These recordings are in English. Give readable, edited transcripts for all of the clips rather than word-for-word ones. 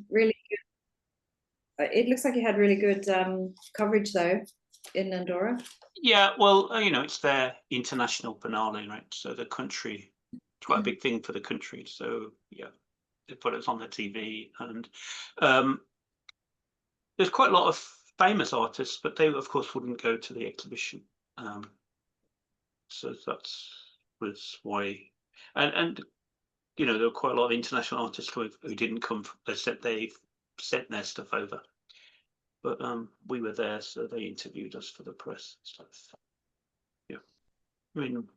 really good. It looks like you had really good coverage though in Andorra. Yeah, well, it's their international biennale, right? So the country, it's quite a big thing for the country. So yeah, they put us on the TV, and there's quite a lot of famous artists, but they of course wouldn't go to the exhibition. So was why, and there were quite a lot of international artists who didn't come. They sent their stuff over, but we were there, so they interviewed us for the press stuff. Yeah, I mean,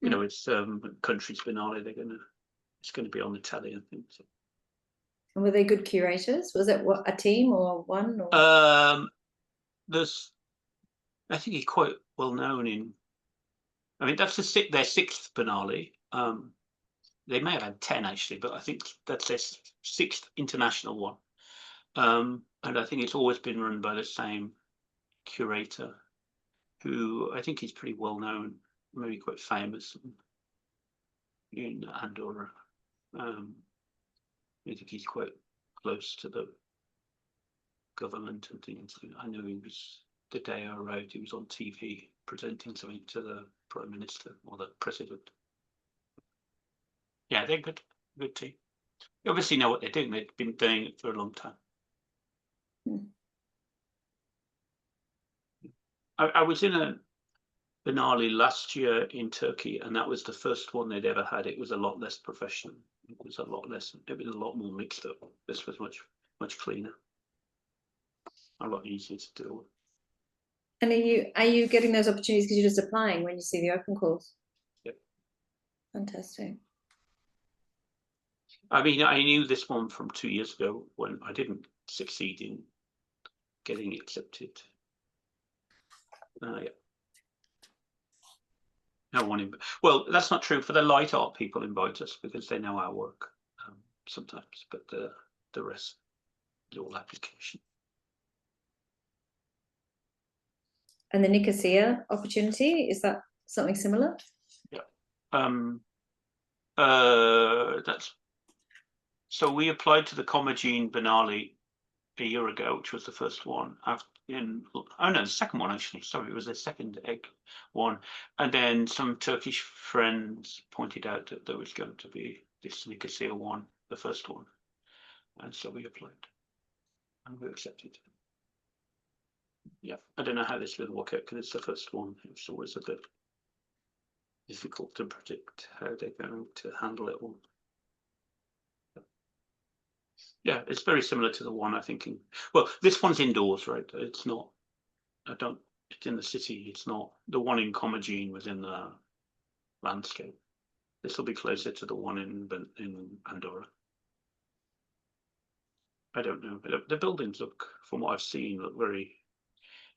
it's country's biennale. It's gonna be on the telly, I think. So. And were they good curators? Was it a team or one? Or? I think he's quite well known in. I mean, that's their sixth biennale. They may have had 10 actually, but I think that's their sixth international one. And I think it's always been run by the same curator, who I think is pretty well known, maybe quite famous in Andorra. I think he's quite close to the government and things. I know he was, the day I arrived, he was on TV presenting something to the Prime Minister or the President. Yeah, they're good team. You obviously know what they're doing. They've been doing it for a long time. I was in a biennale last year in Turkey, and that was the first one they'd ever had. It was a lot less professional. It was a lot more mixed up. This was much cleaner, a lot easier to deal with. And are you getting those opportunities because you're just applying when you see the open calls? Yep. Fantastic. I mean, I knew this one from 2 years ago when I didn't succeed in getting accepted. Yeah. No one. Well, that's not true. For the light art, people invite us because they know our work sometimes, but the rest, all application. And the Nicosia opportunity, is that something similar? Yeah. So we applied to the Comagene Biennale a year ago, which was the first one. The second one actually. Sorry, it was the second egg one. And then some Turkish friends pointed out that there was going to be this Nicosia one, the first one, and so we applied, and we were accepted. Yeah, I don't know how this will work out because it's the first one. It's always a bit difficult to predict how they're going to handle it all. Yeah, it's very similar to the one I think well, this one's indoors, right? It's not. It's in the city. It's not. The one in Comagene was in the landscape. This will be closer to the one in Andorra. I don't know. The buildings from what I've seen, look very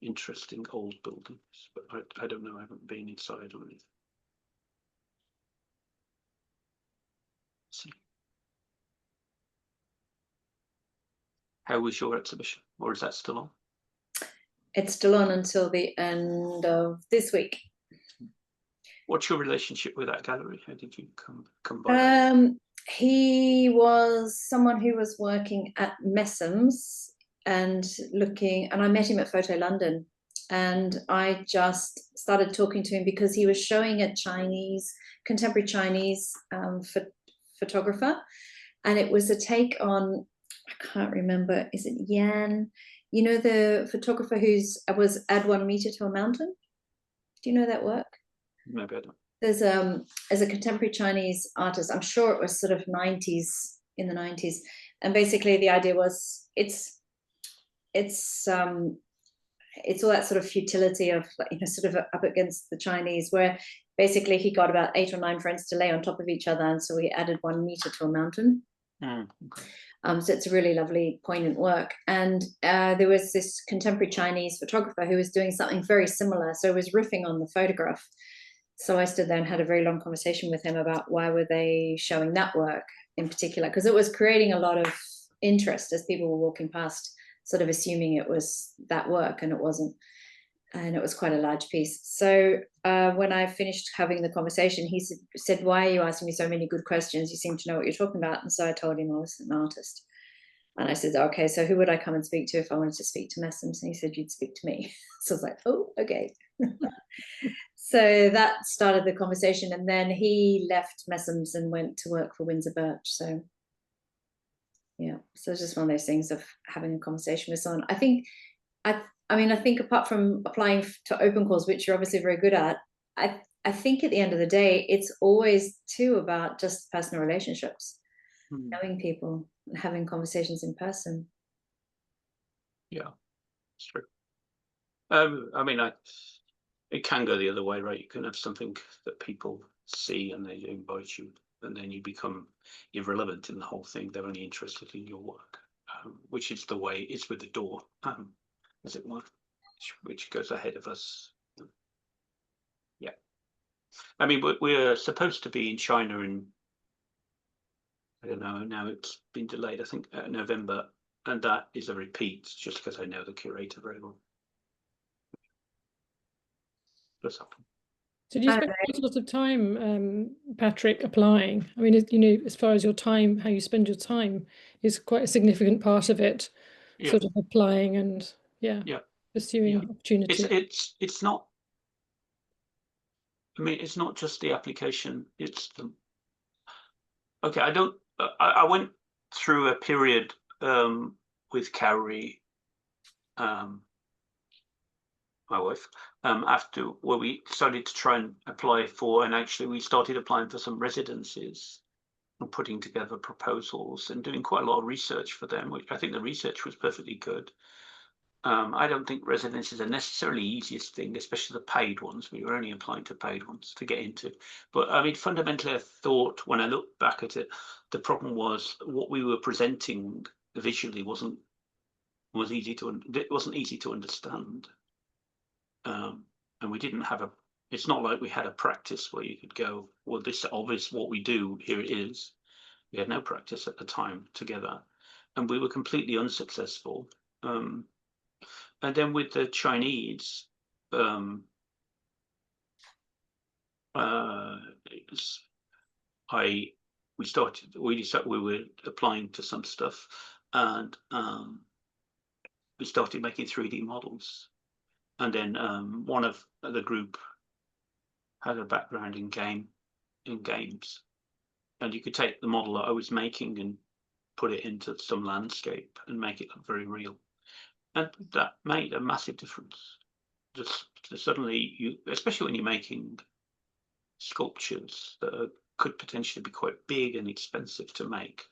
interesting old buildings, but I don't know. I haven't been inside or anything. Let's see. How was your exhibition, or is that still on? It's still on until the end of this week. What's your relationship with that gallery? How did you come by? He was someone who was working at Messams and I met him at Photo London, and I just started talking to him because he was showing a contemporary Chinese photographer, and it was a take on, I can't remember, is it Yan? You know, the photographer was Add 1 Meter to a Mountain? Do you know that work? Maybe I don't. There's a contemporary Chinese artist, I'm sure it was sort of in the 90s. And basically the idea was it's all that sort of futility of, sort of up against the Chinese, where basically he got about 8 or 9 friends to lay on top of each other, and so he added 1 meter to a mountain. Okay. So it's a really lovely, poignant work. And there was this contemporary Chinese photographer who was doing something very similar, so was riffing on the photograph. So I stood there and had a very long conversation with him about why were they showing that work in particular, because it was creating a lot of interest as people were walking past, sort of assuming it was that work, and it wasn't. and it was quite a large piece. So when I finished having the conversation, he said, "Why are you asking me so many good questions? You seem to know what you're talking about." And so I told him I was an artist. And I said, "Okay, so who would I come and speak to if I wanted to speak to Messams?" And he said, "You'd speak to me." So I was like, "Oh, okay." So that started the conversation. And then he left Messams and went to work for Windsor Birch. So yeah, so it's just one of those things of having a conversation with someone. I mean, I think apart from applying to open calls, which you're obviously very good at, I think at the end of the day, it's always too about just personal relationships, knowing people and having conversations in person. Yeah, it's true. I mean, it can go the other way, right? You can have something that people see and they invite you, and then you become irrelevant in the whole thing. They're only interested in your work, which is the way it's with the door, as it were, which goes ahead of us. Yeah. I mean, we're supposed to be in China in, I don't know, now it's been delayed, I think, November, and that is a repeat, just because I know the curator very well. What's happened? So do you spend quite a lot of time, Patrick, applying? I mean, you know, as far as your time, how you spend your time is quite a significant part of it, Yeah. sort of applying and pursuing opportunity. It's not, I mean, it's not just the application, it's the, okay, I went through a period with Carrie, my wife, after where we started to try and apply for, and actually we started applying for some residencies and putting together proposals and doing quite a lot of research for them, which I think the research was perfectly good. I don't think residencies are necessarily the easiest thing, especially the paid ones. We were only applying to paid ones to get into. But I mean, fundamentally, I thought when I look back at it, the problem was what we were presenting visually wasn't easy to understand. And we didn't have it's not like we had a practice where you could go, well, this is obvious what we do, here it is. We had no practice at the time together, and we were completely unsuccessful. And then with the Chinese, we were applying to some stuff, and we started making 3D models. And then one of the group had a background in games, and you could take the model that I was making and put it into some landscape and make it look very real. And that made a massive difference. Just suddenly, especially when you're making sculptures that could potentially be quite big and expensive to make,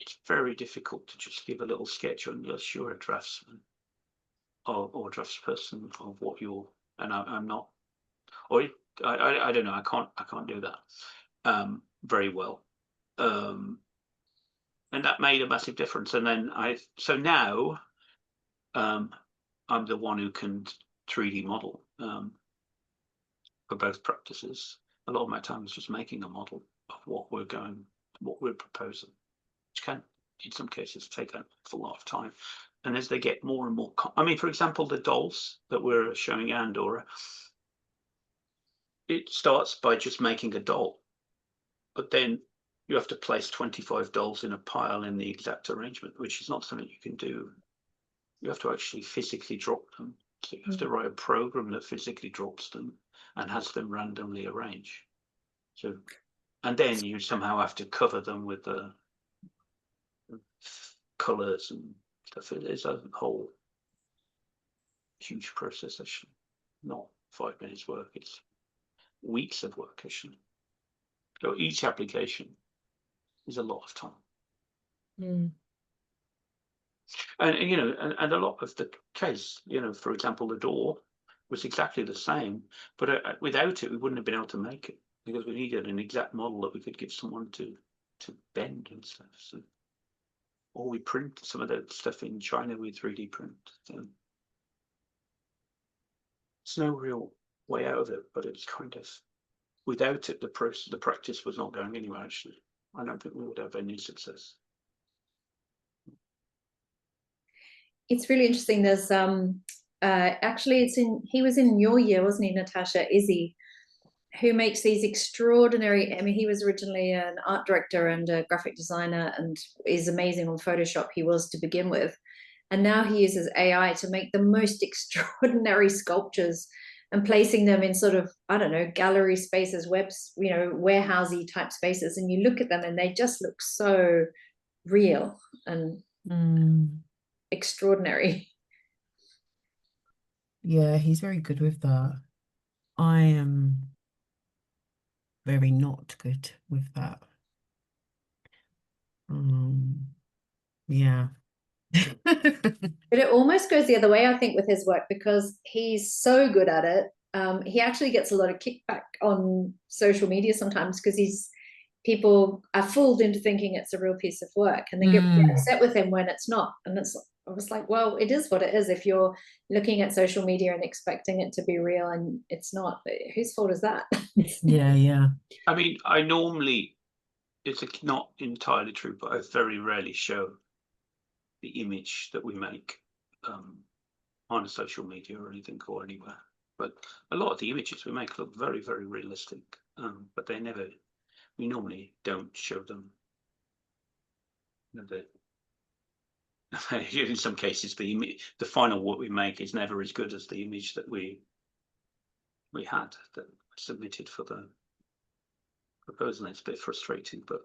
it's very difficult to just give a little sketch unless you're a draftsman or draftsperson of what you're. And I'm not, or I don't know. I can't do that very well. And that made a massive difference. And then so now I'm the one who can 3D model for both practices. A lot of my time is just making a model of what we're proposing, which can, in some cases, take an awful lot of time. And as they get more and more, I mean, for example, the dolls that we're showing Andorra, it starts by just making a doll, but then you have to place 25 dolls in a pile in the exact arrangement, which is not something you can do. You have to actually physically drop them. So you have to write a program that physically drops them and has them randomly arranged. So, and then you somehow have to cover them with the colors and stuff. It is a whole huge process, actually. Not 5 minutes work, it's weeks of work, actually. So each application is a lot of time. And you know, and a lot of the case, you know, for example, the door was exactly the same, but without it, we wouldn't have been able to make it because we needed an exact model that we could give someone to bend and stuff. So, or we print some of that stuff in China with 3D print. So there's no real way out of it, but it's kind of, without it, the practice was not going anywhere. Actually, I don't think we would have any success. It's really interesting. There's actually he was in your year, wasn't he, Natasha? Izzy, who makes these extraordinary, I mean, he was originally an art director and a graphic designer and is amazing on Photoshop. He was to begin with. And now he uses AI to make the most extraordinary sculptures and placing them in sort of, I don't know, gallery spaces, warehousey type spaces. And you look at them and they just look so real and extraordinary. Yeah, he's very good with that. I am very not good with that. Yeah. But it almost goes the other way, I think, with his work, because he's so good at it. He actually gets a lot of kickback on social media sometimes because people are fooled into thinking it's a real piece of work, and they get upset with him when it's not. And I was like, well, it is what it is. If you're looking at social media and expecting it to be real and it's not, whose fault is that? Yeah. I mean, it's not entirely true, but I very rarely show the image that we make on social media or anything or anywhere. But a lot of the images we make look very, very realistic, but we normally don't show them. In some cases, the final what we make is never as good as the image that we had that submitted for the proposal. It's a bit frustrating, but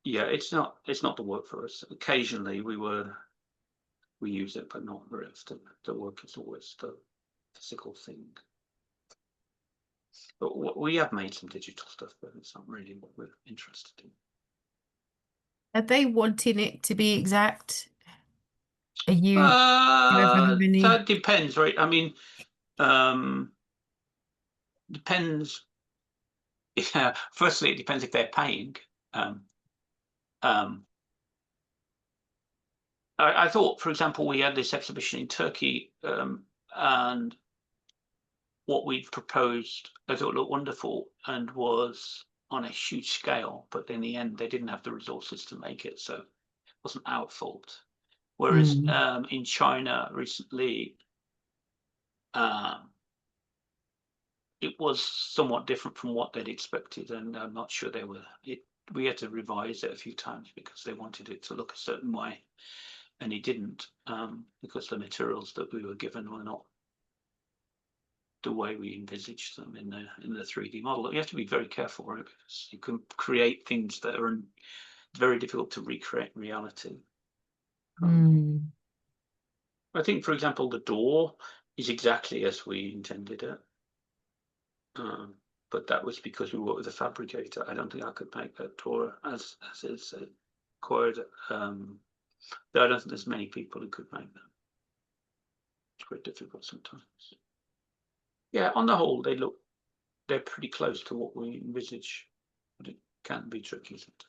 yeah, it's not the work for us. Occasionally we use it, but not very often. The work is always the physical thing. But we have made some digital stuff, but it's not really what we're interested in. Are they wanting it to be exact? Are you ever have any? That depends, right? I mean, depends. Yeah, firstly, it depends if they're paying. I thought, for example, we had this exhibition in Turkey, and what we proposed, I thought looked wonderful and was on a huge scale, but in the end, they didn't have the resources to make it, so it wasn't our fault. Whereas in China recently, it was somewhat different from what they'd expected, and I'm not sure we had to revise it a few times because they wanted it to look a certain way, and it didn't, because the materials that we were given were not the way we envisaged them in the 3D model. You have to be very careful, right? Because you can create things that are very difficult to recreate in reality. I think, for example, the door is exactly as we intended it. But that was because we worked with a fabricator. I don't think I could make that door as is required. I don't think there's many people who could make them. It's quite difficult sometimes. Yeah, on the whole, they're pretty close to what we envisage, but it can be tricky sometimes.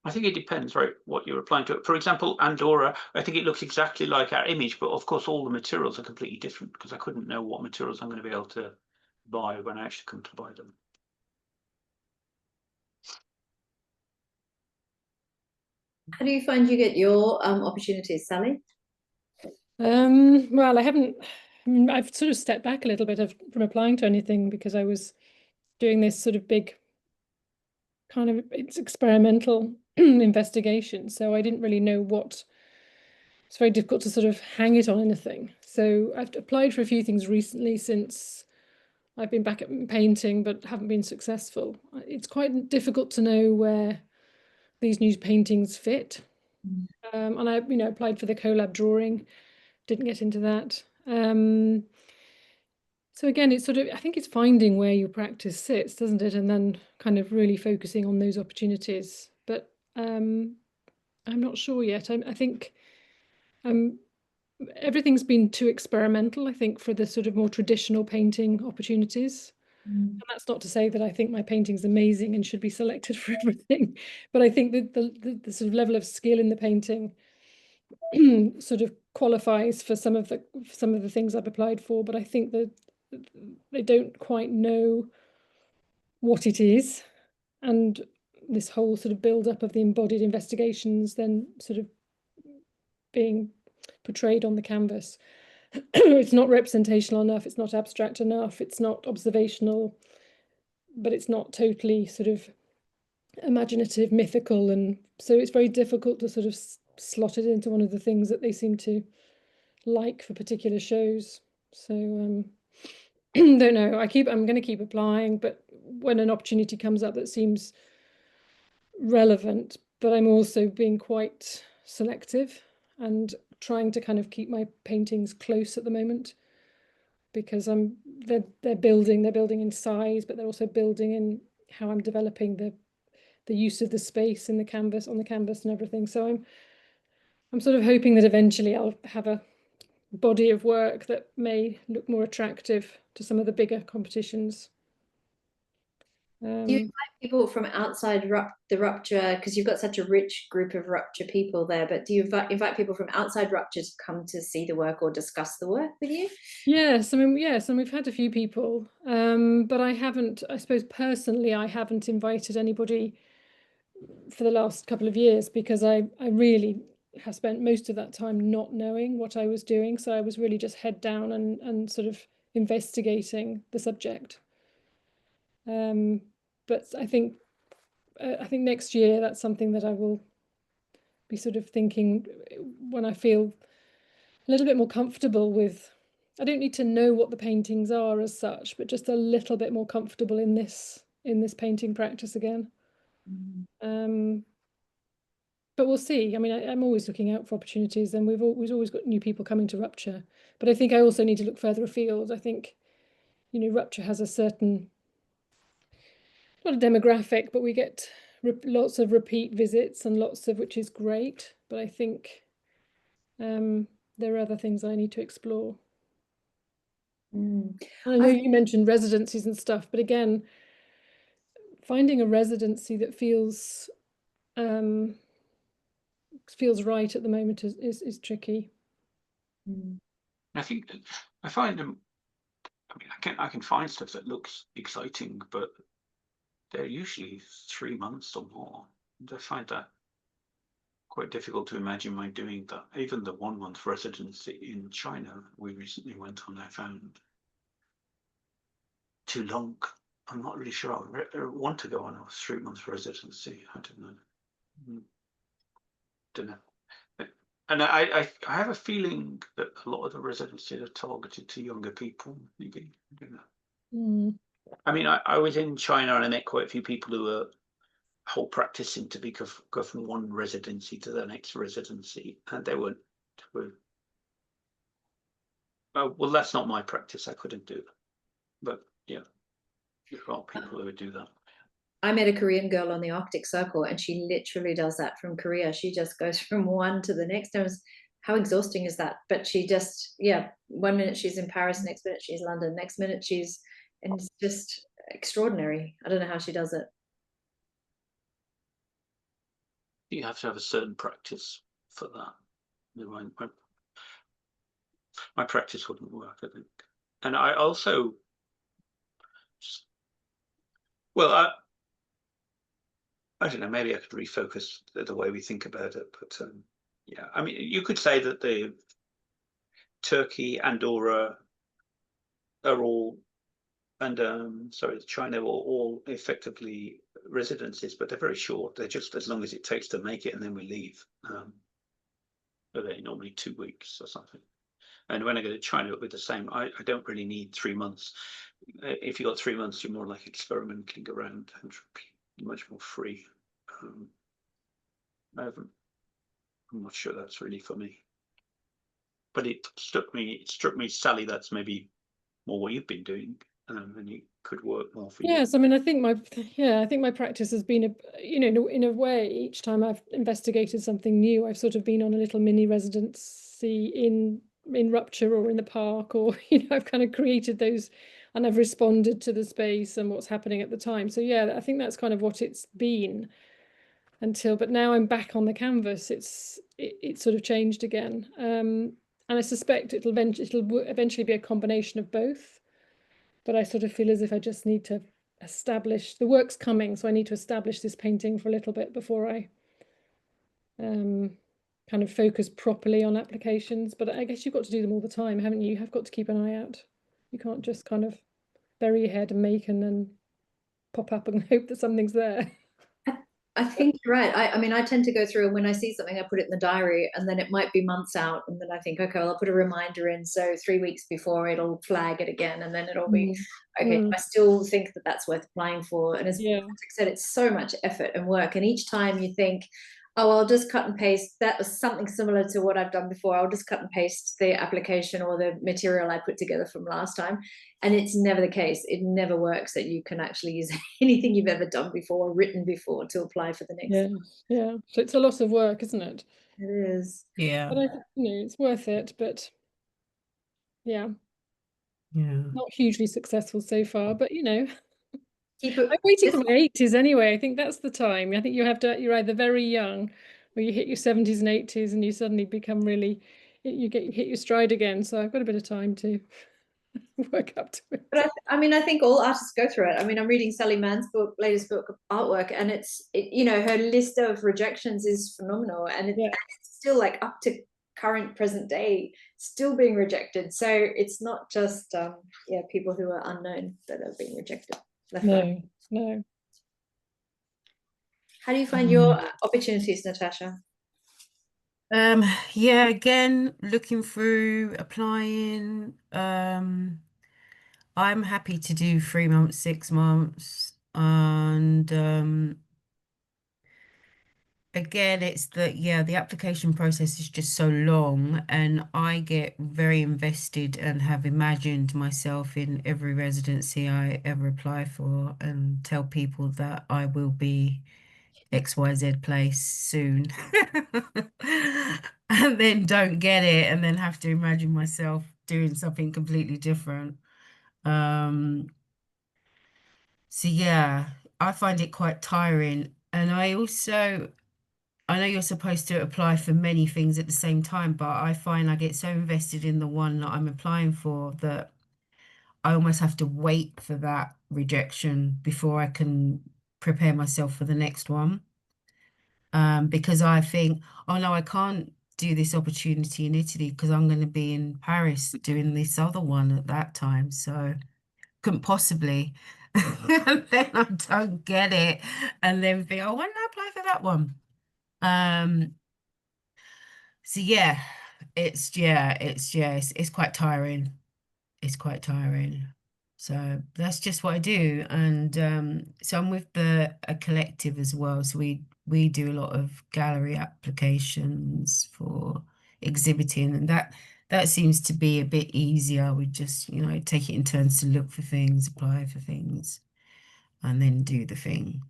I think it depends, right, what you're applying to it. For example, Andorra, I think it looks exactly like our image, but of course all the materials are completely different because I couldn't know what materials I'm going to be able to buy when I actually come to buy them. How do you find you get your opportunities, Sally? Well, I've sort of stepped back a little bit from applying to anything because I was doing this sort of big kind of experimental investigation. So I didn't really know it's very difficult to sort of hang it on anything. So I've applied for a few things recently since I've been back at painting, but haven't been successful. It's quite difficult to know where these new paintings fit. And I, applied for the collab drawing, didn't get into that. So again, it's sort of, I think it's finding where your practice sits, doesn't it? And then kind of really focusing on those opportunities. But I'm not sure yet. I think everything's been too experimental, I think, for the sort of more traditional painting opportunities. And that's not to say that I think my painting's amazing and should be selected for everything, but I think that the sort of level of skill in the painting sort of qualifies for some of the things I've applied for, but I think that they don't quite know what it is, and this whole sort of build up of the embodied investigations then sort of being portrayed on the canvas. It's not representational enough, it's not abstract enough, it's not observational, but it's not totally sort of imaginative, mythical, and so it's very difficult to sort of slot it into one of the things that they seem to like for particular shows. So don't know. I'm going to keep applying, but when an opportunity comes up that seems relevant, but I'm also being quite selective and trying to kind of keep my paintings close at the moment, because they're building in size, but they're also building in how I'm developing the use of the space in the canvas, on the canvas and everything. So I'm sort of hoping that eventually I'll have a body of work that may look more attractive to some of the bigger competitions. Do you invite people from outside the Rupture, because you've got such a rich group of Rupture people there, but do you invite people from outside Rupture to come to see the work or discuss the work with you? Yes, I mean, yes, and we've had a few people, but I suppose personally, I haven't invited anybody for the last couple of years, because I really have spent most of that time not knowing what I was doing. So I was really just head down and sort of investigating the subject. But I think next year that's something that I will be sort of thinking when I feel a little bit more comfortable with. I don't need to know what the paintings are as such, but just a little bit more comfortable in this painting practice again. But we'll see. I mean, I'm always looking out for opportunities, and we've always got new people coming to Rupture. But I think I also need to look further afield. I think, Rupture has a certain, not a demographic, but we get lots of repeat visits and lots of, which is great. But I think there are other things I need to explore. And I know you mentioned residencies and stuff, but again, finding a residency that feels right at the moment is tricky. I think I find them. I mean, I can find stuff that looks exciting, but they're usually 3 months or more. And I find that quite difficult to imagine my doing that. Even the 1 month residency in China we recently went on, I found too long. I'm not really sure I want to go on a 3 month residency. I don't know. And I have a feeling that a lot of the residencies are targeted to younger people, maybe. I don't know. I mean, I was in China and I met quite a few people who were whole practicing to go from one residency to the next residency, and they were well, that's not my practice. I couldn't do that. But yeah, there are people who would do that. I met a Korean girl on the Arctic Circle, and she literally does that from Korea. She just goes from one to the next. How exhausting is that? But she just, 1 minute she's in Paris, next minute she's London, next minute she's, and it's just extraordinary. I don't know how she does it. You have to have a certain practice for that. My practice wouldn't work, I think. And I also, well, I don't know, maybe I could refocus the way we think about it. But yeah, I mean, you could say that the Turkey, Andorra are all, and China are all effectively residencies, but they're very short. They're just as long as it takes to make it, and then we leave. But they're normally 2 weeks or something. And when I go to China, it'll be the same. I don't really need 3 months. If you got 3 months, you're more like experimenting around and much more free. I'm not sure that's really for me. But it struck me, Sally, that's maybe more what you've been doing, and it could work more for you. Yes, I mean, I think my practice has been in a way, each time I've investigated something new, I've sort of been on a little mini residency in Rupture or in the park, or I've kind of created those, and I've responded to the space and what's happening at the time. So yeah, I think that's kind of what it's been but now I'm back on the canvas. It's sort of changed again, and I suspect it'll eventually be a combination of both. But I sort of feel as if I just need to establish, the work's coming, so I need to establish this painting for a little bit before I kind of focus properly on applications, but I guess you've got to do them all the time, haven't you? You have got to keep an eye out. You can't just kind of bury your head and make and then pop up and hope that something's there. I think you're right. I mean, I tend to go through, and when I see something, I put it in the diary, and then it might be months out, and then I think, okay, well, I'll put a reminder in, so 3 weeks before it'll flag it again, and then it'll be okay. I still think that that's worth applying for, and as Patrick said, it's so much effort and work, and each time you think, oh, I'll just cut and paste. That was something similar to what I've done before. I'll just cut and paste the application or the material I put together from last time. And it's never the case. It never works that you can actually use anything you've ever done before or written before to apply for the next one. Yeah. So it's a lot of work, isn't it? It is. Yeah. But I think, it's worth it, but yeah. Not hugely successful so far, but I'm waiting for my 80s anyway. I think that's the time. I think you're either very young or you hit your 70s and 80s and you suddenly become really, you hit your stride again. So I've got a bit of time to work up to it. But I mean, I think all artists go through it. I mean, I'm reading Sally Mann's latest book of artwork, and her list of rejections is phenomenal, and it's still like up to present day, still being rejected. So it's not just people who are unknown that are being rejected. No. How do you find your opportunities, Natasha? Again, looking through, applying. I'm happy to do 3 months, 6 months, and again, it's the application process is just so long, and I get very invested and have imagined myself in every residency I ever apply for, and tell people that I will be XYZ place soon, and then don't get it, and then have to imagine myself doing something completely different. So yeah, I find it quite tiring, and I know you're supposed to apply for many things at the same time, but I find I get so invested in the one that I'm applying for that I almost have to wait for that rejection before I can prepare myself for the next one. Because I think, oh no, I can't do this opportunity in Italy because I'm going to be in Paris doing this other one at that time. So couldn't possibly. And then I don't get it. And then think, oh, why didn't I apply for that one? So yeah, it's quite tiring. It's quite tiring. So that's just what I do. And so I'm with a collective as well. So we do a lot of gallery applications for exhibiting, and that seems to be a bit easier. We just, take it in turns to look for things, apply for things, and then do the thing.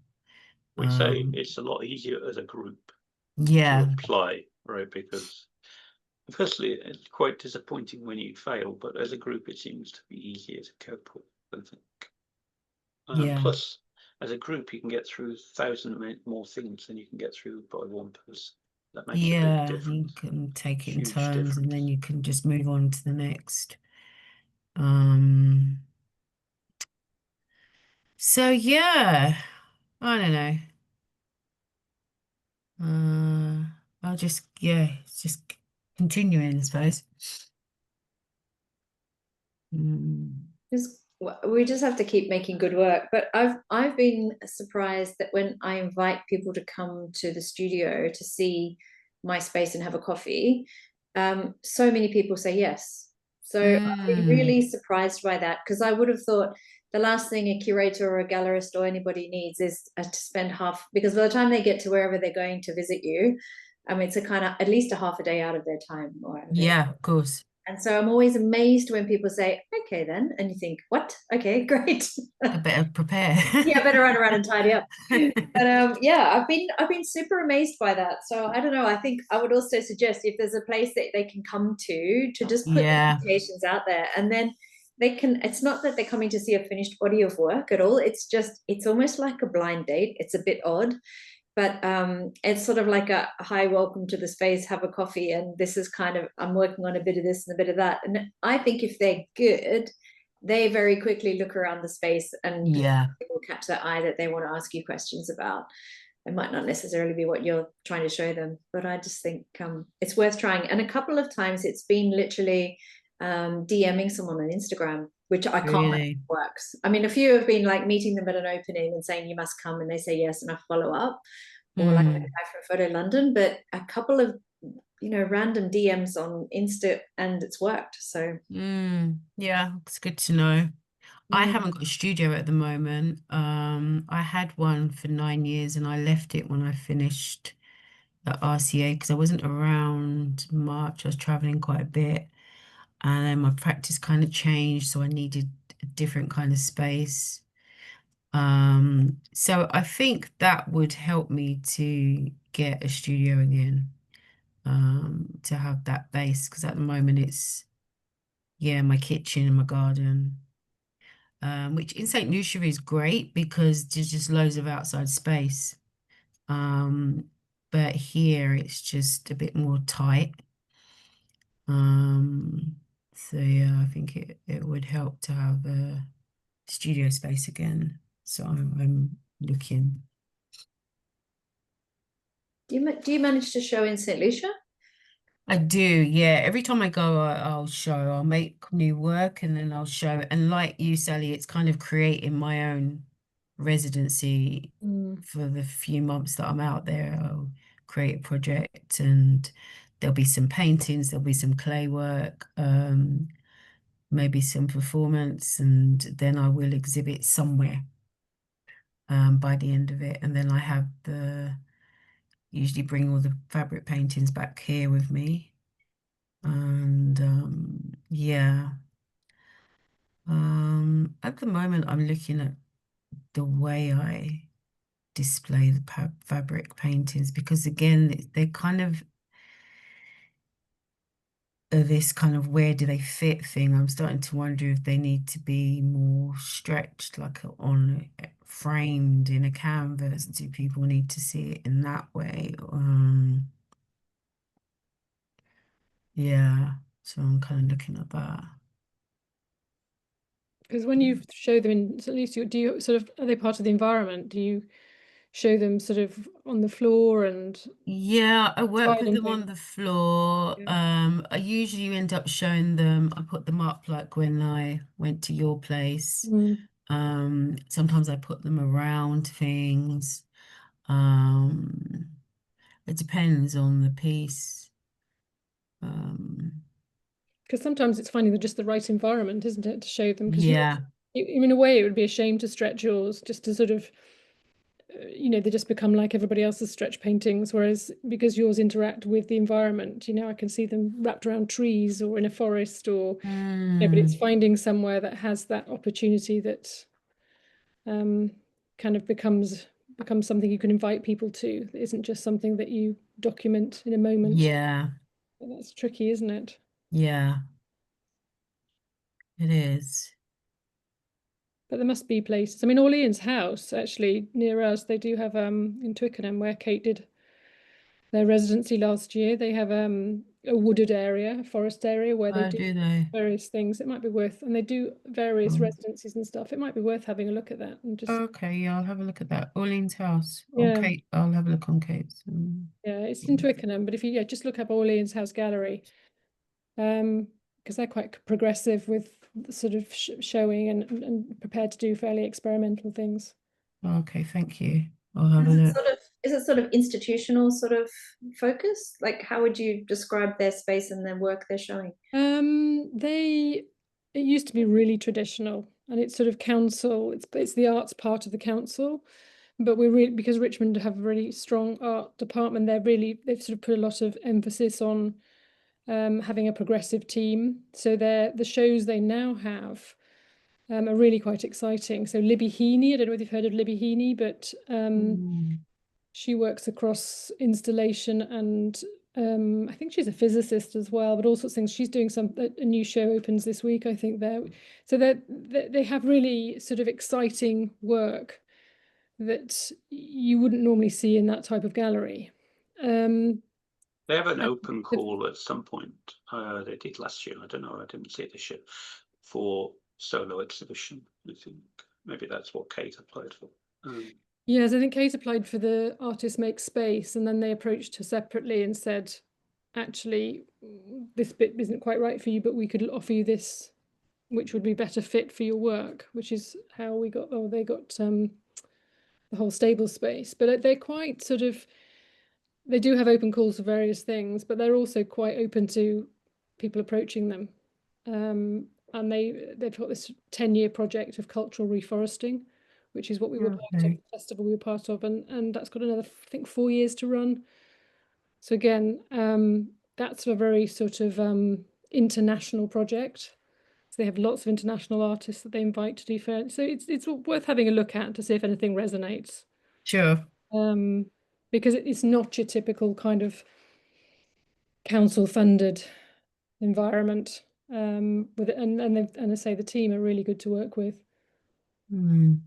We say it's a lot easier as a group to apply, right? Because firstly, it's quite disappointing when you fail, but as a group, it seems to be easier to cope with, I think. Plus, as a group, you can get through 1,000 more things than you can get through by one person. That makes a big difference. You can take it in Huge turns, difference. and then you can just move on to the next. So yeah, I don't know. I'll just it's just continuing, I suppose. We just have to keep making good work. But I've been surprised that when I invite people to come to the studio to see my space and have a coffee, so many people say yes. So I've been really surprised by that, because I would have thought the last thing a curator or a gallerist or anybody needs is to spend because by the time they get to wherever they're going to visit you, it's a kind of at least a half a day out of their time. Of course. And so I'm always amazed when people say, okay, then, and you think, what? Okay, great. I better prepare. Yeah, better run around and tidy up. But I've been super amazed by that. So I don't know. I think I would also suggest, if there's a place that they can come to just put invitations out there, and then they can. It's not that they're coming to see a finished body of work at all. It's almost like a blind date. It's a bit odd. But it's sort of like a hi, welcome to the space, have a coffee, and this is kind of, I'm working on a bit of this and a bit of that. And I think if they're good, they very quickly look around the space and will catch that eye that they want to ask you questions about. it might not necessarily be what you're trying to show them, but I just think it's worth trying. And a couple of times it's been literally DMing someone on Instagram, which I can't believe works. I mean, a few have been like meeting them at an opening and saying you must come, and they say yes, and I follow up, or like the guy from Photo London. But a couple of random DMs on Insta, and it's worked. So yeah, it's good to know. I haven't got a studio at the moment. I had one for 9 years and I left it when I finished at RCA because I wasn't around much. I was traveling quite a bit, and then my practice kind of changed, so I needed a different kind of space. So I think that would help me to get a studio again, to have that base, because at the moment it's, yeah, my kitchen and my garden, which in St. Lucia is great because there's just loads of outside space. But here it's just a bit more tight. So yeah, I think it would help to have a studio space again. So I'm looking. do you manage to show in St. Lucia? I do, yeah. Every time I go, I'll show. I'll make new work and then I'll show. And like you, Sally, it's kind of creating my own residency for the few months that I'm out there. I'll create a project, and there'll be some paintings, there'll be some clay work, maybe some performance, and then I will exhibit somewhere by the end of it. And then I have usually bring all the fabric paintings back here with me. And yeah, at the moment I'm looking at the way I display the fabric paintings, because again they kind of this kind of where do they fit thing. I'm starting to wonder if they need to be more stretched, like on framed in a canvas. Do people need to see it in that way? Yeah, so I'm kind of looking at that. Because when you show them in, at least do you sort of, are they part of the environment? Do you show them sort of on the floor and? Yeah, I work with Tiling them on the floor. Yeah. I usually end up showing them, I put them up like when I went to your place. Sometimes I put them around things. It depends on the piece. Because sometimes it's finding just the right environment, isn't it, to show them? Because yeah, in a way, it would be a shame to stretch yours just to sort of, they just become like everybody else's stretch paintings. Whereas because yours interact with the environment, I can see them wrapped around trees or in a forest or, but it's finding somewhere that has that opportunity that kind of becomes something you can invite people to. It isn't just something that you document in a moment. yeah, But that's tricky, isn't it? yeah, it is. But there must be places. I mean, Orleans House, actually, near us, they do have in Twickenham, where Kate did their residency last year, they have a wooded area, a forest area, where they do they? various things. It might be worth, and they do various residencies and stuff. It might be worth having a look at that and just. Okay, yeah, I'll have a look at that. Orleans House. Yeah. Okay, I'll have a look on Kate's. Yeah, it's in Twickenham, but if you just look up Orleans House Gallery, because they're quite progressive with sort of showing and prepared to do fairly experimental things. Okay, thank you. I'll have a look. Is it sort of institutional sort of focus? Like, how would you describe their space and their work they're showing? It used to be really traditional, and it's sort of council. It's the arts part of the council, but we're really, because Richmond have a really strong art department. They've sort of put a lot of emphasis on having a progressive team. So the shows they now have are really quite exciting. So Libby Heaney, I don't know if you've heard of Libby Heaney, but she works across installation and I think she's a physicist as well, but all sorts of things. She's doing a new show opens this week, I think. So they have really sort of exciting work that you wouldn't normally see in that type of gallery. They have an open call at some point. They did last year. I don't know. I didn't see it this year for solo exhibition. I think maybe that's what Kate applied for. Yes, I think Kate applied for the Artist Make Space, and then they approached her separately and said, actually, this bit isn't quite right for you, but we could offer you this, which would be better fit for your work, which is how we got, or they got the whole stable space. But they're quite sort of, they do have open calls for various things, but they're also quite open to people approaching them. And they've got this 10-year project of cultural reforesting, which is what we were part of, the festival we were part of, and that's got another, I think, 4 years to run. So again, that's a very sort of international project. So they have lots of international artists that they invite to do fair. So it's worth having a look at to see if anything resonates. Sure. Because it's not your typical kind of council-funded environment. With it, and I say the team are really good to work with. Mm.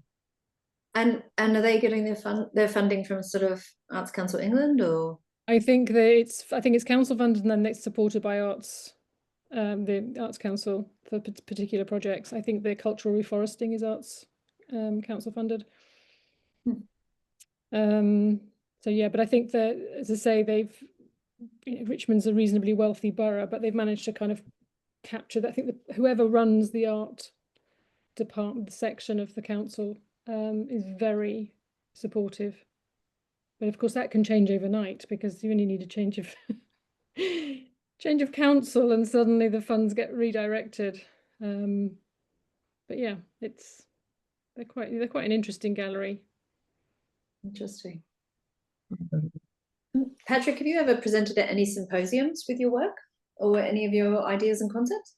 And are they getting their funding from sort of Arts Council England, or? I think it's council funded, and then it's supported by the Arts Council for particular projects. I think the cultural reforesting is Arts Council funded. So yeah, but I think that, as I say, Richmond's a reasonably wealthy borough, but they've managed to kind of capture that. I think that whoever runs the art department, the section of the council, is very supportive. But of course that can change overnight, because you only need a change of council and suddenly the funds get redirected. But yeah, they're quite an interesting gallery. Interesting. Patrick, have you ever presented at any symposiums with your work, or any of your ideas and concepts?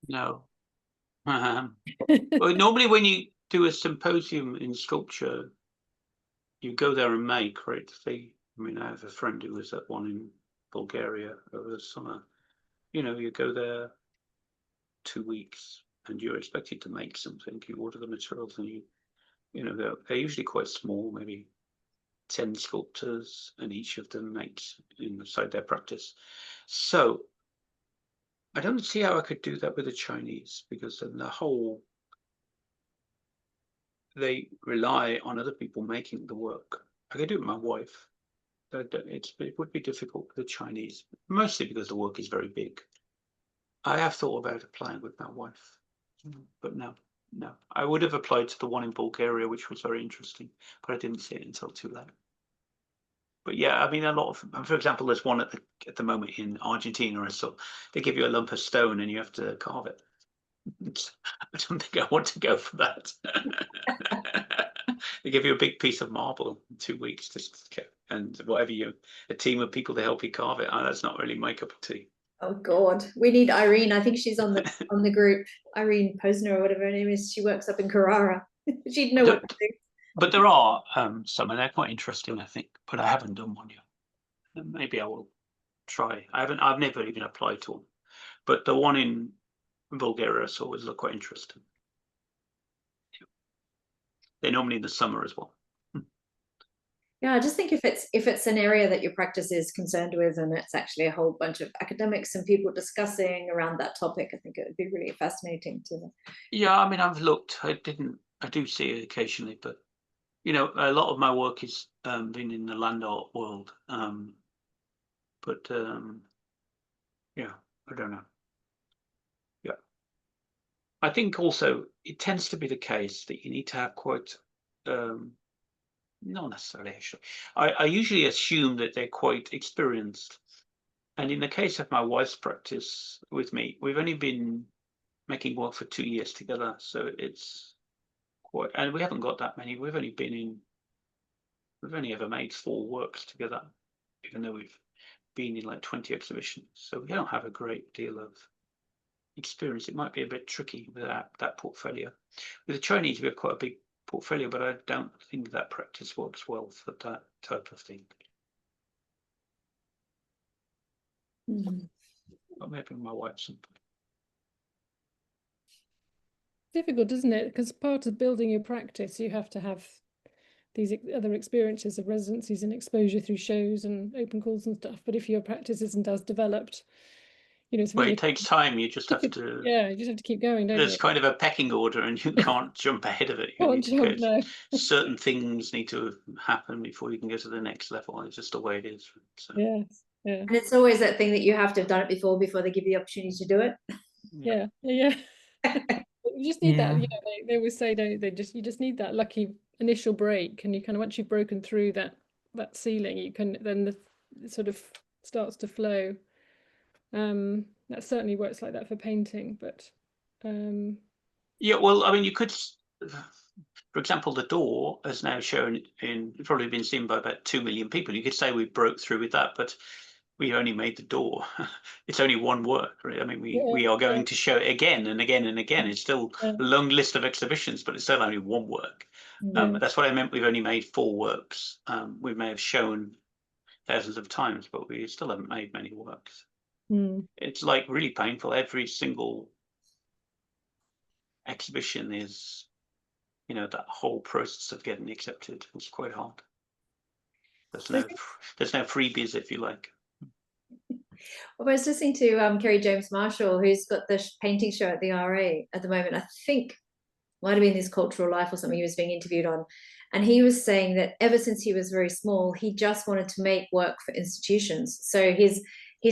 No. Well, normally when you do a symposium in sculpture, you go there and make, right? I mean, I have a friend who was at one in Bulgaria over the summer. You know, you go there 2 weeks and you're expected to make something. You order the materials and you know, they're usually quite small, maybe 10 sculptors, and each of them makes inside their practice. So I don't see how I could do that with the Chinese, because then they rely on other people making the work. I could do it with my wife. It would be difficult with the Chinese, mostly because the work is very big. I have thought about applying with my wife, but no. I would have applied to the one in Bulgaria, which was very interesting, but I didn't see it until too late. But yeah, I mean, a lot of, for example, there's one at the moment in Argentina, I saw they give you a lump of stone and you have to carve it. I don't think I want to go for that. They give you a big piece of marble in 2 weeks and whatever a team of people to help you carve it. That's not really my cup of tea. Oh God, we need Irene. I think she's on the group. Irene Posner or whatever her name is. She works up in Carrara. She'd know what to do. But there are some, and they're quite interesting, I think. But I haven't done one yet. Maybe I will try. I've never even applied to them. But the one in Bulgaria I saw was quite interesting. They're normally in the summer as well. Yeah, I just think if it's an area that your practice is concerned with, and it's actually a whole bunch of academics and people discussing around that topic, I think it would be really fascinating to. Yeah, I mean, I've looked. I do see it occasionally, but you know, a lot of my work is been in the land art world. But yeah, I don't know. Yeah, I think also it tends to be the case that you need to have quite. Not necessarily, actually. I usually assume that they're quite experienced. And in the case of my wife's practice with me, we've only been making work for 2 years together. So it's quite, and we haven't got that many. We've only ever made 4 works together, even though we've been in like 20 exhibitions. So we don't have a great deal of experience. It might be a bit tricky with that portfolio. With the Chinese, we have quite a big portfolio, but I don't think that practice works well for that type of thing. But maybe my wife's. Difficult, isn't it? Because part of building your practice, you have to have these other experiences of residencies and exposure through shows and open calls and stuff. But if your practice isn't as developed, you know, it's Well, very it takes time. You just have to. yeah, you just have to keep going, don't There's you? kind of a pecking order, and you can't jump ahead of it. You Can't need to jump, get no. certain things need to happen before you can go to the next level. It's just the way it is. So, Yes, yeah, And it's always that thing that you have to have done it before they give you the opportunity to do it. yeah. You just need that, Yeah. you know, they always say, don't they, you just need that lucky initial break, and you kind of, once you've broken through that ceiling, you can then it sort of starts to flow. That certainly works like that for painting, but yeah, well, I mean, you could, for example, the door has now shown probably been seen by about 2 million people. You could say we broke through with that, but we only made the door. It's only one work, right? I mean, we are going to show it again and again and again. It's still a long list of exhibitions, but it's still only one work. That's what I meant. We've only made 4 works. We may have shown thousands of times, but we still haven't made many works. It's like really painful. Every single exhibition is, you know, that whole process of getting accepted was quite hard. There's no freebies, if you like. Well, I was listening to Kerry James Marshall, who's got the painting show at the RA at the moment. I think might have been his Cultural Life or something he was being interviewed on. And he was saying that ever since he was very small, he just wanted to make work for institutions. So his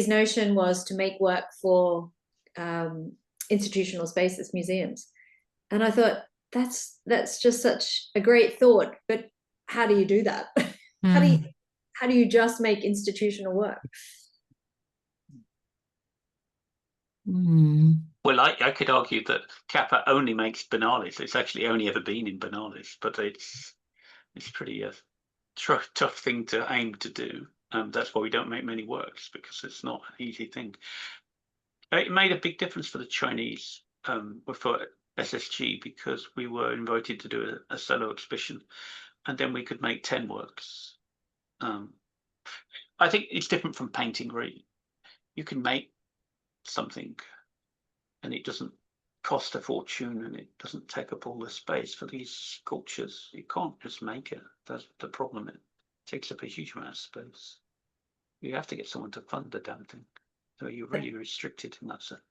notion was to make work for institutional spaces, museums. And I thought, that's just such a great thought. But how do you do that? How do you just make institutional work? Well, I could argue that Kappa only makes biennales. It's actually only ever been in biennales, but it's pretty tough thing to aim to do. That's why we don't make many works, because it's not an easy thing. It made a big difference for the Chinese, for SSG, because we were invited to do a solo exhibition, and then we could make 10 works. I think it's different from painting, really. You can make something and it doesn't cost a fortune, and it doesn't take up all the space. For these sculptures, you can't just make it. That's the problem. It takes up a huge amount of space. You have to get someone to fund the damn thing. So you're really restricted in that sense.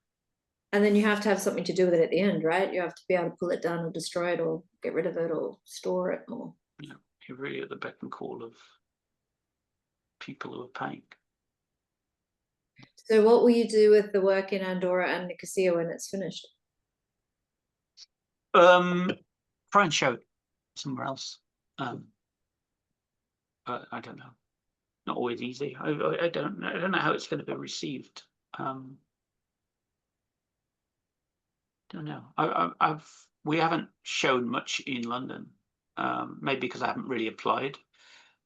And then you have to have something to do with it at the end, right? You have to be able to pull it down or destroy it or get rid of it or store it. Or yeah, you're really at the beck and call of people who are paying. So what will you do with the work in Andorra and Nicosia when it's finished? Try and show it somewhere else. I don't know. Not always easy. I don't know how it's going to be received. Don't know. We haven't shown much in London. Maybe because I haven't really applied.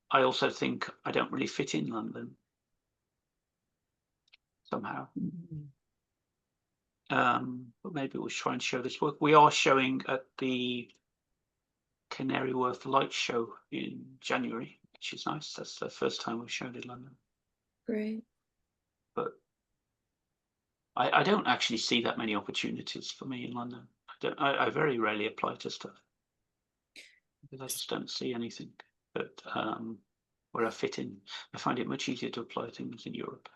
I also think I don't really fit in London somehow. But maybe we'll try and show this work. We are showing at the Canary Wharf Light Show in January, which is nice. That's the first time we've shown in London. Great. But I don't actually see that many opportunities for me in London. I very rarely apply to stuff because I just don't see anything that where I fit in. I find it much easier to apply things in Europe.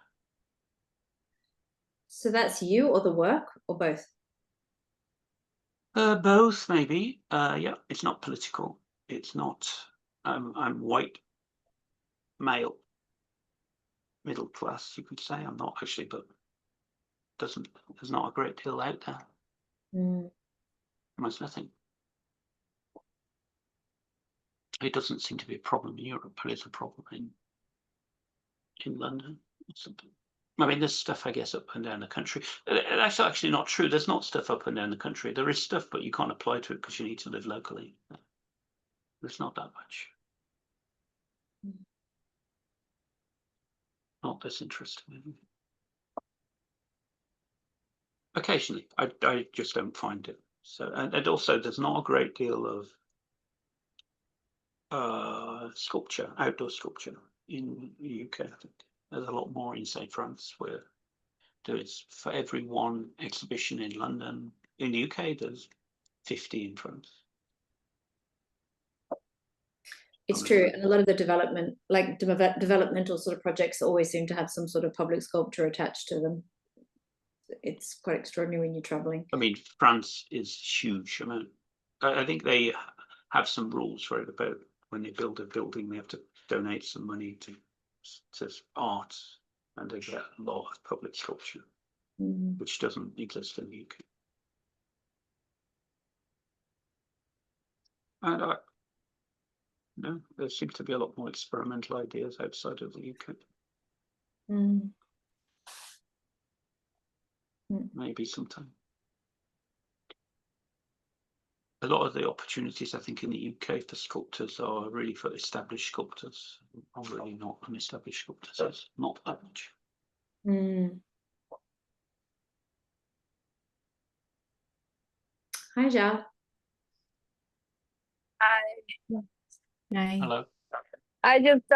So that's you or the work or both? Both, maybe. Yeah, it's not political. It's not. I'm white, male, middle class. You could say I'm not actually, but there's not a great deal out there. Almost nothing. It doesn't seem to be a problem in Europe, but it's a problem in London or something. I mean, there's stuff, I guess, up and down the country. That's actually not true. There's not stuff up and down the country. There is stuff, but you can't apply to it because you need to live locally. There's not that much. Not this interesting. Occasionally, I just don't find it. So, and also, there's not a great deal of sculpture, outdoor sculpture in the UK. I think there's a lot more in, say, France, where there is, for every one exhibition in London. In the UK, there's 50 in France. It's true, and a lot of the developmental sort of projects always seem to have some sort of public sculpture attached to them. it's quite extraordinary when you're traveling. I mean, France is huge. I think they have some rules, right, about when they build a building, they have to donate some money to art, and they get a lot of public sculpture, which doesn't exist in the UK. And no, there seems to be a lot more experimental ideas outside of the UK. Maybe sometime. A lot of the opportunities, I think, in the UK for sculptors are really for established sculptors. Are really not unestablished sculptors. There's not that much. Hi, Zhao. Hey. Hello. I just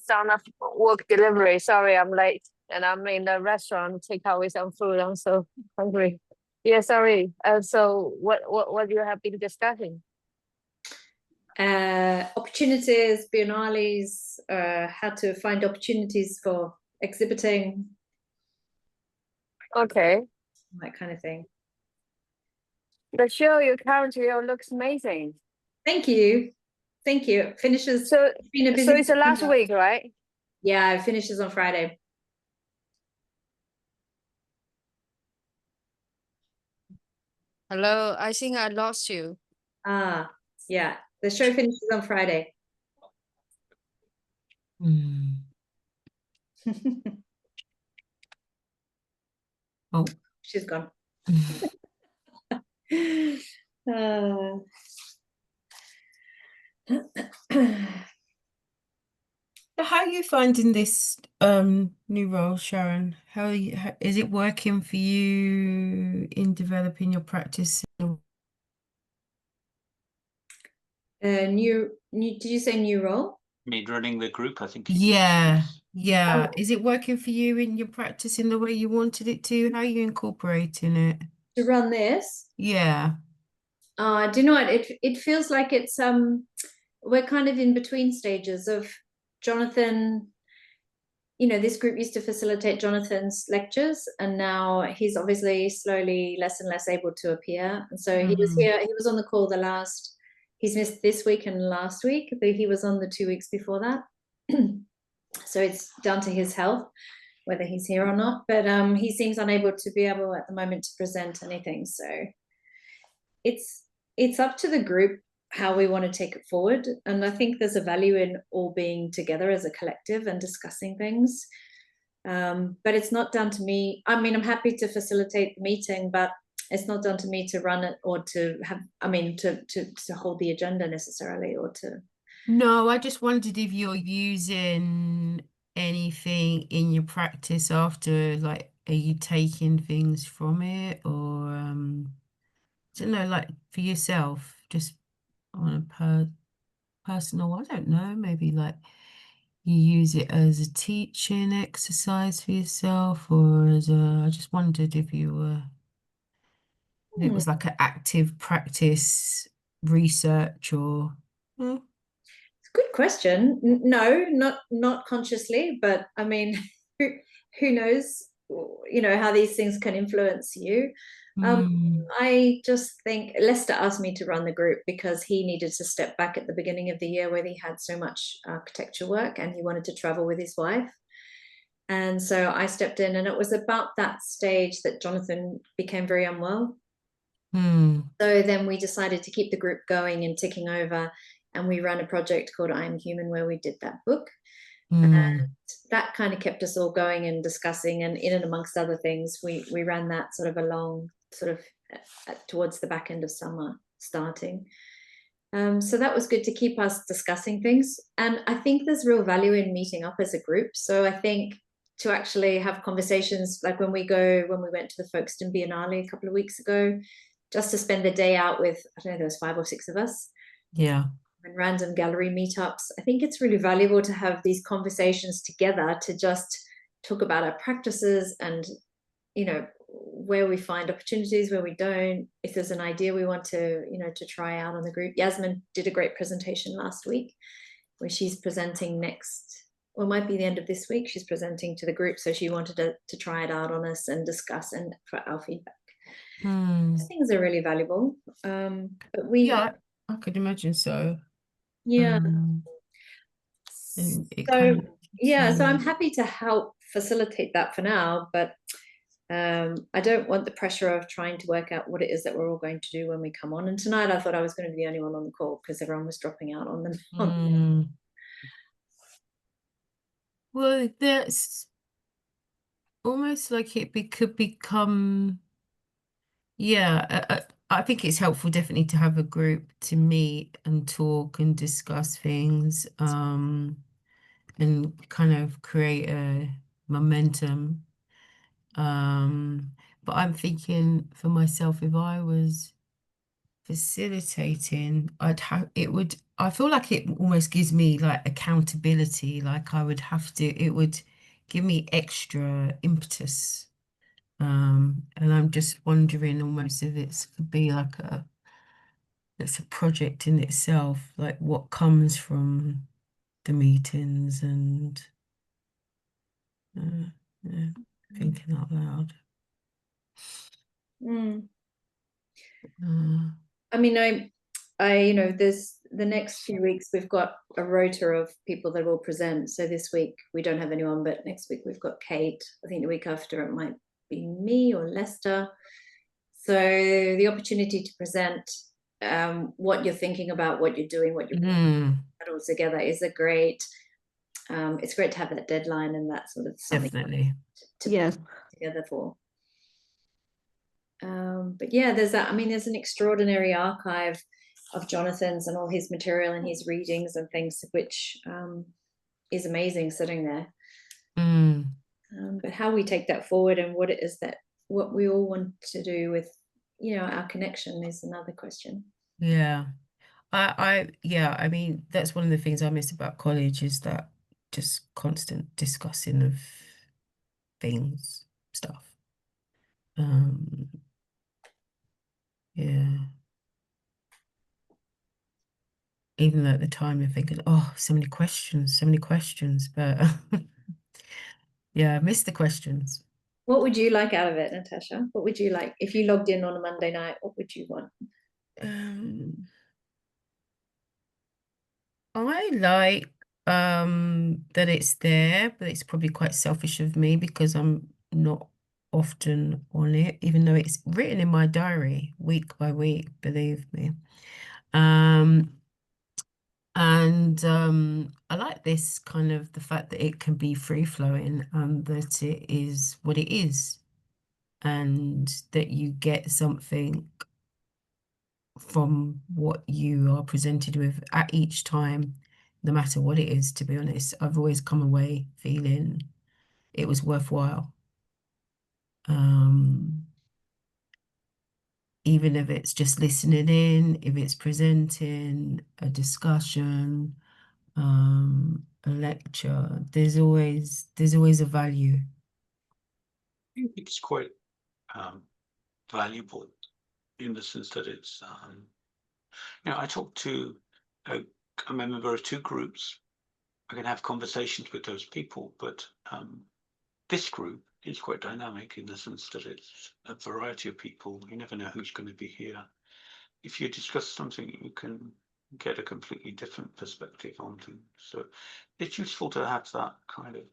done a work delivery. Sorry, I'm late, and I'm in the restaurant to take away some food. I'm so hungry. Yeah, sorry. So what you have been discussing? Opportunities, biennales, how to find opportunities for exhibiting. Okay. That kind of thing. The show you currently looks amazing. Thank you. Thank you. Finishes. So it's been a busy so it's the last September. week, right? Yeah, it finishes on Friday. Hello, I think I lost you. Ah, yeah. The show finishes on Friday. Oh. She's gone. How are you finding this new role, Sharon? How is it working for you in developing your practice? New, did you say new role? I mean, running the group, I think. Yeah. Oh. Is it working for you in your practice in the way you wanted it to? How are you incorporating it? To run this? Yeah. Do you know what? It feels like it's we're kind of in between stages of Jonathan. You know, this group used to facilitate Jonathan's lectures, and now he's obviously slowly less and less able to appear. And so he was here, he was on the call he's missed this week and last week, but he was on the 2 weeks before that. So it's down to his health, whether he's here or not. But he seems unable to be able at the moment to present anything. So it's up to the group how we want to take it forward. And I think there's a value in all being together as a collective and discussing things. But it's not down to me. I mean, I'm happy to facilitate the meeting, but it's not down to me to run it or to have, to hold the agenda necessarily, or to. No, I just wondered if you're using anything in your practice after, like, are you taking things from it, or I don't know, like for yourself, just on a personal, I don't know, maybe like you use it as a teaching exercise for yourself, or I just wondered if you were, if it was like an active practice research or. It's a good question. No, not consciously, but I mean, who knows, you know, how these things can influence you. I just think Lester asked me to run the group because he needed to step back at the beginning of the year where he had so much architecture work and he wanted to travel with his wife. And so I stepped in, and it was about that stage that Jonathan became very unwell. So then we decided to keep the group going and ticking over, and we ran a project called I Am Human, where we did that book. And that kind of kept us all going and discussing, and in and amongst other things, we ran that sort of along, sort of towards the back end of summer starting. So that was good to keep us discussing things. And I think there's real value in meeting up as a group. So I think to actually have conversations, like when we went to the Folkestone Biennale a couple of weeks ago, just to spend the day out with, I don't know, there was 5 or 6 of us. Yeah. And random gallery meetups. I think it's really valuable to have these conversations together, to just talk about our practices and, you know, where we find opportunities, where we don't, if there's an idea we want to, you know, to try out on the group. Yasmin did a great presentation last week where she's presenting well, it might be the end of this week, she's presenting to the group, so she wanted to try it out on us and discuss and for our feedback. Those things are really valuable. But we, yeah, I could imagine so. yeah. And it So kind of yeah, so I'm happy to help facilitate that for now, but I don't want the pressure of trying to work out what it is that we're all going to do when we come on. And tonight I thought I was going to be the only one on the call because everyone was dropping out on them. Well, that's almost like could become, yeah, I think it's helpful definitely to have a group to meet and talk and discuss things, and kind of create a momentum. But I'm thinking for myself, if I was facilitating, I feel like it almost gives me like accountability, like it would give me extra impetus. And I'm just wondering almost if it could be like it's a project in itself, like what comes from the meetings and yeah, thinking out loud. I mean, you know, the next few weeks we've got a rota of people that will present. So this week we don't have anyone, but next week we've got Kate. I think the week after it might be me or Lester. So the opportunity to present what you're thinking about, what you're doing, what you're putting all together is a great. It's great to have that deadline and that sort of something Definitely to put together for. But yeah, there's that. I mean, there's an extraordinary archive of Jonathan's and all his material and his readings and things, which is amazing sitting there. But how we take that forward and what it is what we all want to do with, you know, our connection is another question. Yeah. I mean, that's one of the things I miss about college is that just constant discussing of stuff. Yeah. Even though at the time you're thinking, oh, so many questions, but yeah, I miss the questions. What would you like out of it, Natasha? What would you like if you logged in on a Monday night? What would you want? I like that it's there, but it's probably quite selfish of me because I'm not often on it, even though it's written in my diary week by week, believe me. And I like this kind of the fact that it can be free flowing and that it is what it is, and that you get something from what you are presented with at each time, no matter what it is, to be honest. I've always come away feeling it was worthwhile. Even if it's just listening in, if it's presenting a discussion, a lecture, there's always a value. I think it's quite valuable in the sense that it's you know, I talked to a member of two groups. I can have conversations with those people, but this group is quite dynamic in the sense that it's a variety of people. You never know who's going to be here. If you discuss something, you can get a completely different perspective on things. So it's useful to have that kind of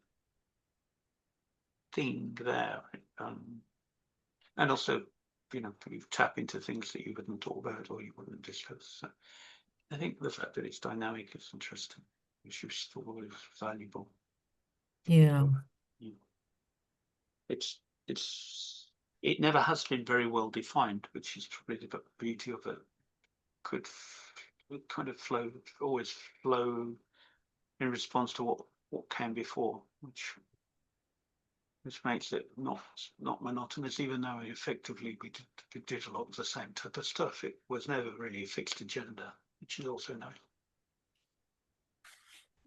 thing there. And also, you know, you tap into things that you wouldn't talk about or you wouldn't discuss. So I think the fact that it's dynamic is interesting. It's useful, it's valuable. Yeah. It never has been very well defined, which is probably the beauty of it. Could kind of always flow in response to what came before, which makes it not monotonous, even though effectively we did a lot of the same type of stuff. It was never really a fixed agenda, which is also nice.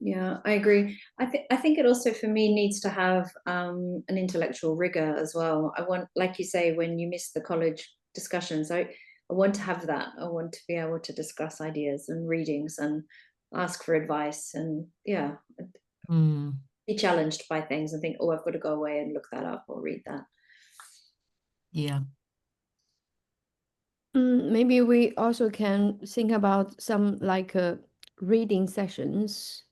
Yeah, I agree. I think it also for me needs to have an intellectual rigor as well. I want, like you say, when you miss the college discussions, I want to have that. I want to be able to discuss ideas and readings and ask for advice and yeah. be challenged by things and think, oh, I've got to go away and look that up or read that. Yeah. Maybe we also can think about some like reading sessions,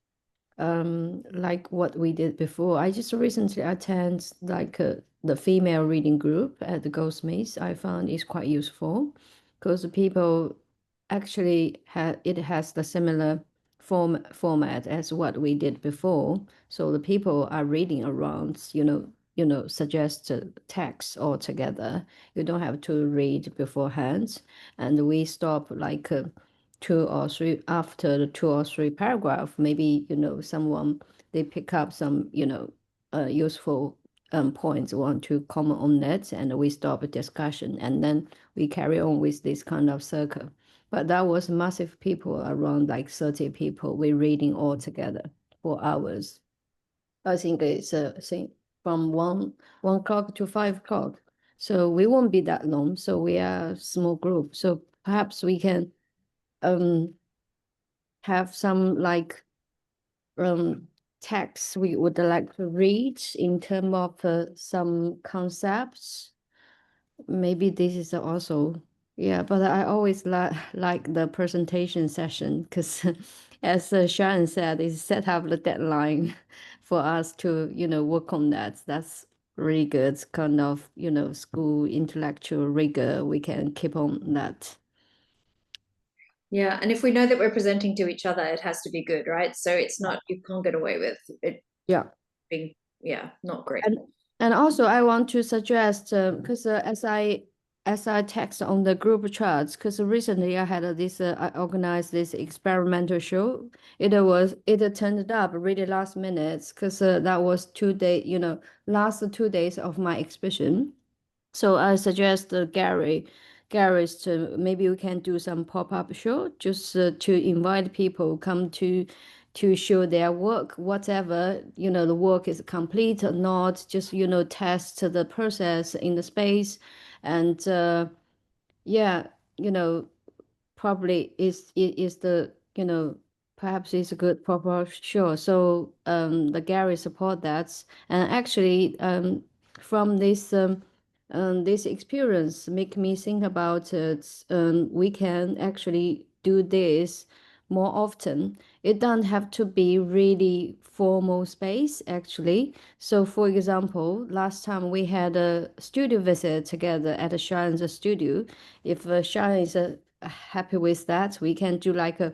like what we did before. I just recently attended like the female reading group at the Goldsmiths. I found it's quite useful because people actually has the similar format as what we did before. So the people are reading around, suggest text all together. You don't have to read beforehand, and we stop like two or three after the 2 or 3 paragraph. Maybe someone they pick up some useful points want to comment on that, and we stop a discussion, and then we carry on with this kind of circle. But that was massive people, around like 30 people. We're reading all together for hours. I think it's from 1 o'clock to 5 o'clock. So we won't be that long. So we are a small group. So perhaps we can have some like text we would like to read in terms of some concepts. Maybe this is also, yeah, but I always like the presentation session because as Sharon said, it's set up the deadline for us to, work on that. That's really good kind of, school intellectual rigor. We can keep on that. Yeah, and if we know that we're presenting to each other, it has to be good, right? So it's not, you can't get away with it Yeah. being, not great. And also I want to suggest, because as I text on the group chats, because recently I had I organized this experimental show. It turned up really last minute because that was 2 day, last 2 days of my exhibition. So I suggest Gary's to maybe we can do some pop-up show just to invite people come to show their work, whatever, the work is complete or not, just, test the process in the space. And yeah, probably is the, perhaps it's a good proper show. So the Gary support that. And actually from this experience make me think about it. We can actually do this more often. It doesn't have to be really formal space actually. So for example, last time we had a studio visit together at Sharon's studio. If Sharon is happy with that, we can do like a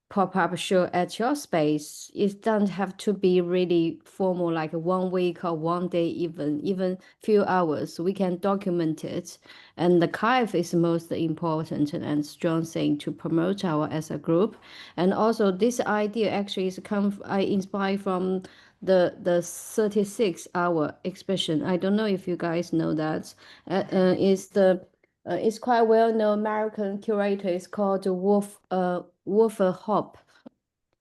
pop-up show at your space. It doesn't have to be really formal, like 1 week or 1 day, even few hours. We can document it. And the archive is most important and strong thing to promote our as a group. And also this idea actually is I inspired from the 36-hour exhibition. I don't know if you guys know that. It's quite well-known American curator. It's called Wolfer Hop.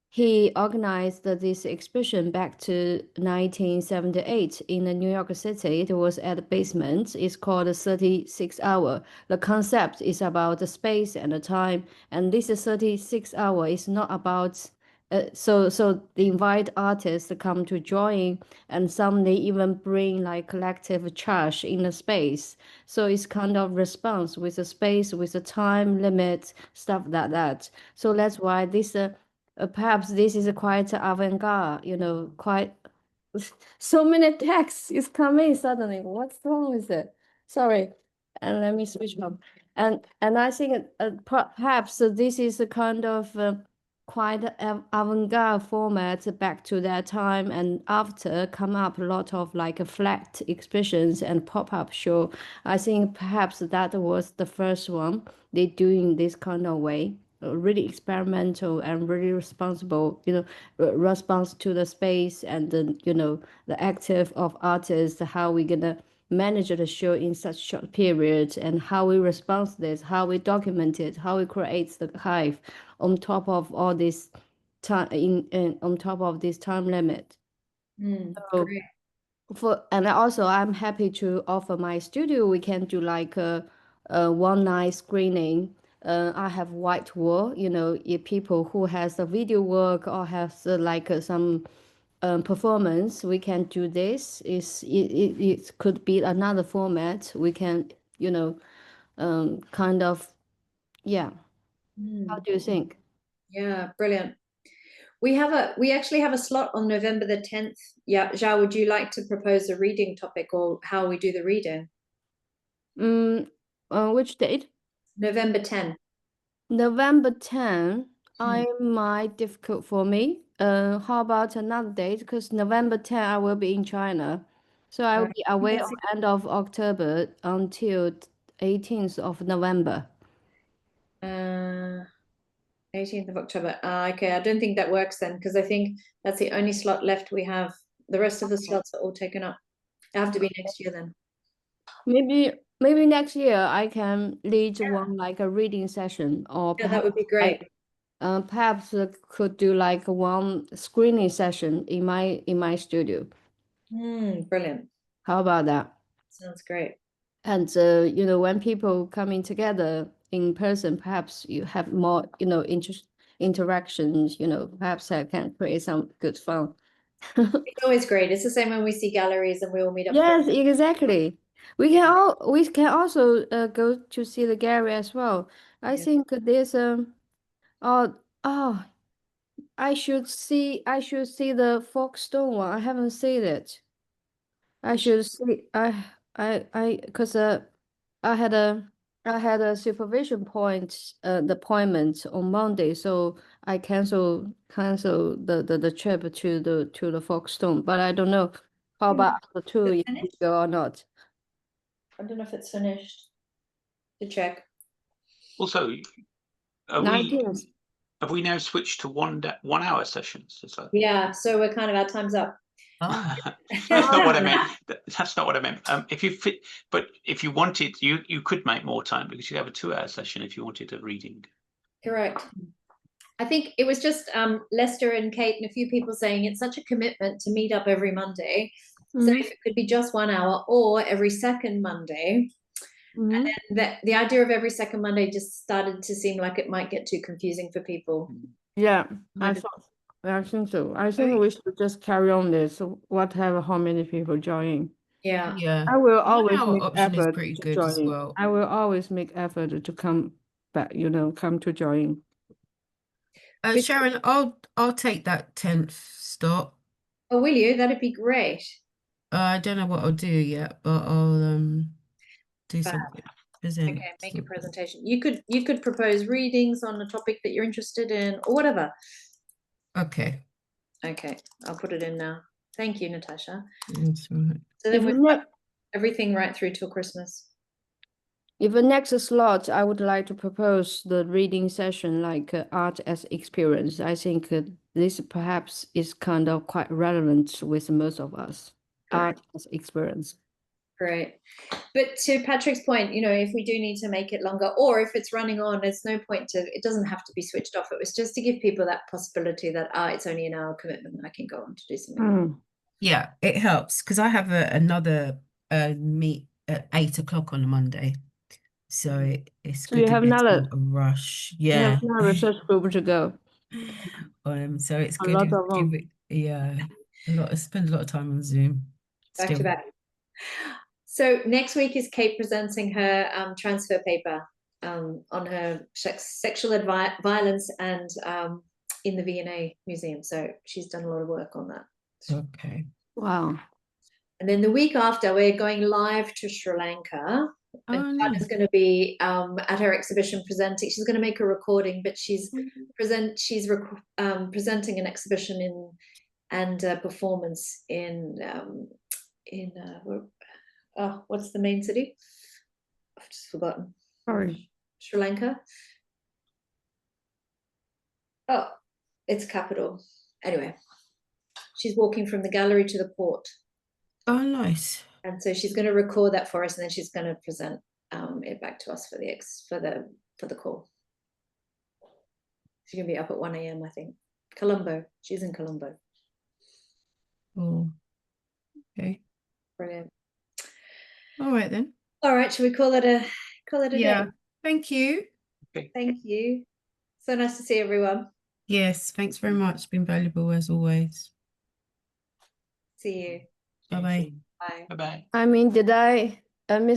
He organized this exhibition back to 1978 in New York City. It was at the basement. It's called 36 Hour. The concept is about the space and the time. And this 36 hour is not about so they invite artists to come to join, and some they even bring like collective charge in the space. So it's kind of response with the space, with the time limit, stuff like that. So that's why this perhaps this is quite avant-garde, quite so many texts is coming suddenly. What's wrong with it? Sorry. And let me switch on. And I think perhaps this is a kind of quite avant-garde format back to that time, and after come up a lot of like flat exhibitions and pop-up show. I think perhaps that was the first one they doing this kind of way, really experimental and really responsible, response to the space and the active of artists, how we gonna manage the show in such short period, and how we respond to this, how we document it, how we create the hive on top of all this time on top of this time limit. So Great. and also I'm happy to offer my studio. We can do like a one night screening. I have white wall, if people who has the video work or has like some performance, we can do this. It could be another format. We can, you know, kind of, yeah. How do you think? Yeah, brilliant. We actually have a slot on November the 10th. Yeah, Zhao, would you like to propose a reading topic or how we do the reading? Which date? November 10. November 10. I might difficult for me. How about another date? Because November 10 I will be in China. So I will be away on end of October until 18th of November. 18th of October. Okay, I don't think that works then, because I think that's the only slot left we have. The rest of the slots are all taken up. It have to be next year then. Maybe next year I can lead one like a reading session, or Yeah, that would be great. perhaps could do like one screening session in my studio. Brilliant. How about that? Sounds great. And you know, when people coming together in person, perhaps you have more, you know, interactions. You know, perhaps I can create some good fun. It's always great. It's the same when we see galleries and we all meet up. Yes, exactly. We can also go to see the gallery as well. I think there's oh I should see the Folkestone one. I haven't seen it. I should see because I had a supervision point the appointment on Monday, so I cancel the trip to the Folkestone. But I don't know how about the two if you go or not. I don't know if it's finished. To check. Also, have we now switched to 1 hour sessions? Yeah, so we're kind of, our time's up. That's not what I meant. That's not what I meant. If you wanted, you could make more time, because you have a 2 hour session if you wanted a reading. Correct. I think it was just Lester and Kate and a few people saying it's such a commitment to meet up every Monday. So if it could be just 1 hour or every second Monday. And then the idea of every second Monday just started to seem like it might get too confusing for people. Yeah, I think so. I think we should just carry on this, whatever how many people join. Yeah. I will always make option is effort pretty to good as join. well. I will always make effort to come back, you know, come to join. Sharon, I'll take that 10th stop. Oh, will you? That'd be great. I don't know what I'll do yet, but I'll do something. Okay, make a presentation. You could propose readings on a topic that you're interested in or whatever. Okay, I'll put it in now. Thank you, Natasha. that's right. So then we've got everything right through till Christmas. If the next slot, I would like to propose the reading session like art as experience. I think this perhaps is kind of quite relevant with most of us. Art as experience. Great. But to Patrick's point, you know, if we do need to make it longer, or if it's running on, there's no point to, it doesn't have to be switched off. It was just to give people that possibility that, it's only an hour commitment. I can go on to do something. Yeah, it helps because I have another meet at 8 o'clock on a Monday. So it's good to get a rush. Yeah. You have another research group to go. So it's good to give it, spend a lot of time on Zoom. Back to back. So next week is Kate presenting her transfer paper on her sexual violence and in the V&A Museum. So she's done a lot of work on that. Okay. Wow. And then the week after, we're going live to Sri Lanka. And Chada's going to be at her exhibition presenting. She's going to make a recording, but she's presenting an exhibition and performance in what's the main city? I've just forgotten. Sorry. Sri Lanka. Oh, its capital. Anyway, she's walking from the gallery to the port. Oh, nice. And so she's going to record that for us, and then she's going to present it back to us for the call. She's going to be up at 1 a.m. I think. Colombo. She's in Colombo. Oh, okay. Brilliant. All right then. All right. Shall we call it a day? Thank you. Okay. Thank you. So nice to see everyone. Yes. Thanks very much. It's been valuable as always. See you. Bye bye. Bye. Bye bye. I mean, did I miss